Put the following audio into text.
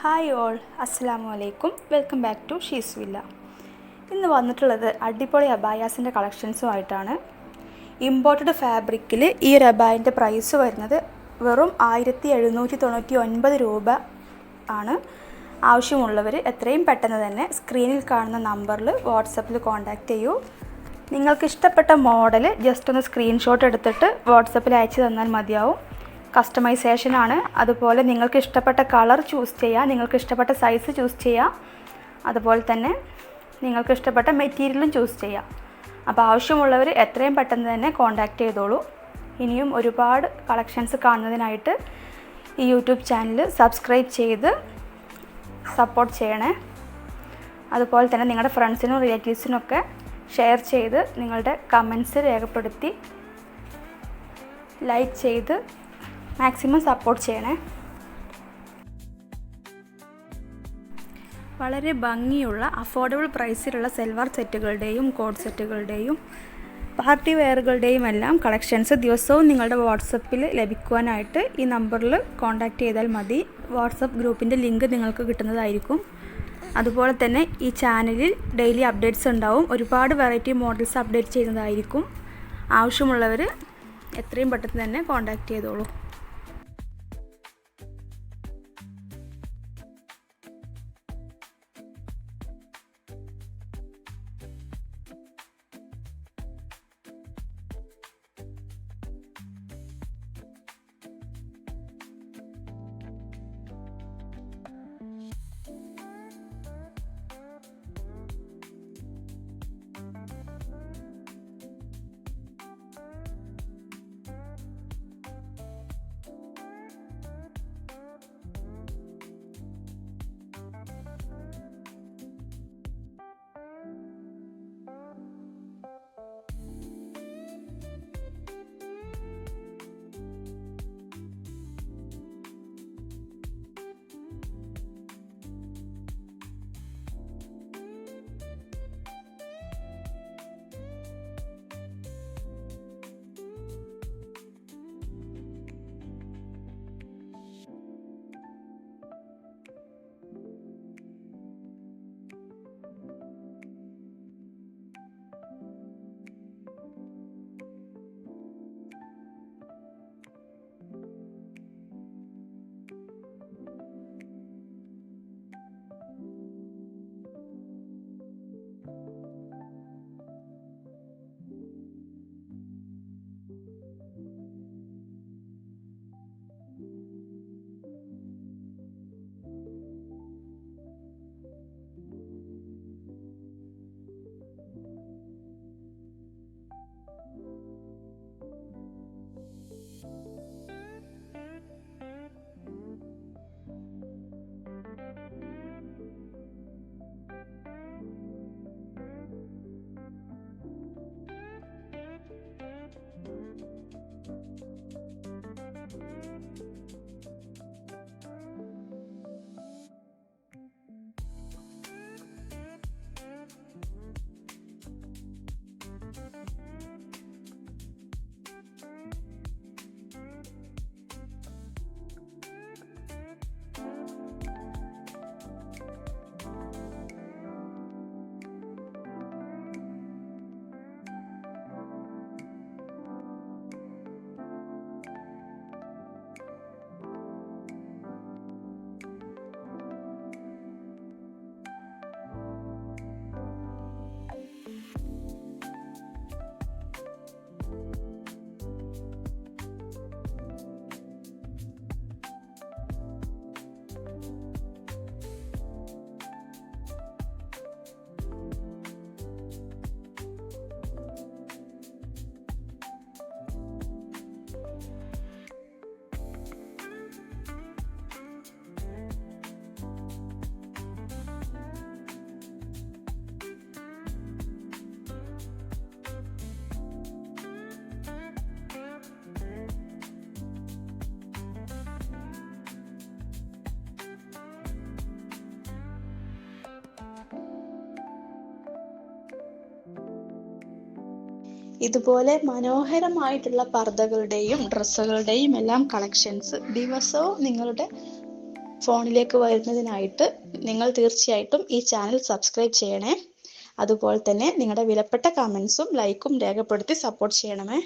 Hi all, അസ്സലാമു അലൈക്കും. Welcome back to she's villa. ഇന്ന് വന്നിട്ടുള്ളത് അടിപൊളി അബായാസിൻ്റെ കളക്ഷൻസുമായിട്ടാണ്. ഇമ്പോർട്ടഡ് ഫാബ്രിക്കിൽ ഈ ഒരു അബായൻ്റെ പ്രൈസ് വരുന്നത് വെറും 1799 രൂപ ആണ്. ആവശ്യമുള്ളവർ എത്രയും പെട്ടെന്ന് തന്നെ സ്ക്രീനിൽ കാണുന്ന നമ്പറിൽ വാട്സപ്പിൽ കോൺടാക്റ്റ് ചെയ്യൂ. നിങ്ങൾക്ക് ഇഷ്ടപ്പെട്ട മോഡൽ ജസ്റ്റ് ഒന്ന് സ്ക്രീൻഷോട്ട് എടുത്തിട്ട് വാട്സപ്പിൽ അയച്ചു തന്നാൽ മതിയാവും. കസ്റ്റമൈസേഷനാണ്. അതുപോലെ നിങ്ങൾക്ക് ഇഷ്ടപ്പെട്ട കളർ ചൂസ് ചെയ്യാം, നിങ്ങൾക്ക് ഇഷ്ടപ്പെട്ട സൈസ് ചൂസ് ചെയ്യാം, അതുപോലെ തന്നെ നിങ്ങൾക്ക് ഇഷ്ടപ്പെട്ട മെറ്റീരിയലും ചൂസ് ചെയ്യാം. അപ്പോൾ ആവശ്യമുള്ളവർ എത്രയും പെട്ടെന്ന് തന്നെ കോൺടാക്റ്റ് ചെയ്തോളൂ. ഇനിയും ഒരുപാട് കളക്ഷൻസ് കാണുന്നതിനായിട്ട് ഈ യൂട്യൂബ് ചാനൽ സബ്സ്ക്രൈബ് ചെയ്ത് സപ്പോർട്ട് ചെയ്യണേ. അതുപോലെ തന്നെ നിങ്ങളുടെ ഫ്രണ്ട്സിനും റിലേറ്റീവ്സിനൊക്കെ ഷെയർ ചെയ്ത് നിങ്ങളുടെ കമൻസ് രേഖപ്പെടുത്തി ലൈക്ക് ചെയ്ത് മാക്സിമം സപ്പോർട്ട് ചെയ്യണേ. വളരെ ഭംഗിയുള്ള അഫോർഡബിൾ പ്രൈസിലുള്ള സെൽവാർ സെറ്റുകളുടെയും കോഡ് സെറ്റുകളുടെയും പാർട്ടി വെയറുകളുടെയും എല്ലാം കളക്ഷൻസ് ദിവസവും നിങ്ങളുടെ വാട്സപ്പിൽ ലഭിക്കുവാനായിട്ട് ഈ നമ്പറിൽ കോൺടാക്റ്റ് ചെയ്താൽ മതി. വാട്സപ്പ് ഗ്രൂപ്പിൻ്റെ ലിങ്ക് നിങ്ങൾക്ക് കിട്ടുന്നതായിരിക്കും. അതുപോലെ തന്നെ ഈ ചാനലിൽ ഡെയിലി അപ്ഡേറ്റ്സ് ഉണ്ടാവും. ഒരുപാട് വെറൈറ്റി മോഡൽസ് അപ്ഡേറ്റ് ചെയ്യുന്നതായിരിക്കും. ആവശ്യമുള്ളവർ എത്രയും പെട്ടെന്ന് തന്നെ കോൺടാക്റ്റ് ചെയ്തോളൂ. ഇതുപോലെ മനോഹരമായിട്ടുള്ള പർദ്ദകളുടെയും ഡ്രസ്സുകളുടെയും എല്ലാം കളക്ഷൻസ് ദിവസവും നിങ്ങളുടെ ഫോണിലേക്ക് വരുന്നതിനായിട്ട് നിങ്ങൾ തീർച്ചയായിട്ടും ഈ ചാനൽ സബ്സ്ക്രൈബ് ചെയ്യണേ. അതുപോലെ തന്നെ നിങ്ങളുടെ വിലപ്പെട്ട കമൻസും ലൈക്കും രേഖപ്പെടുത്തി സപ്പോർട്ട് ചെയ്യണമേ.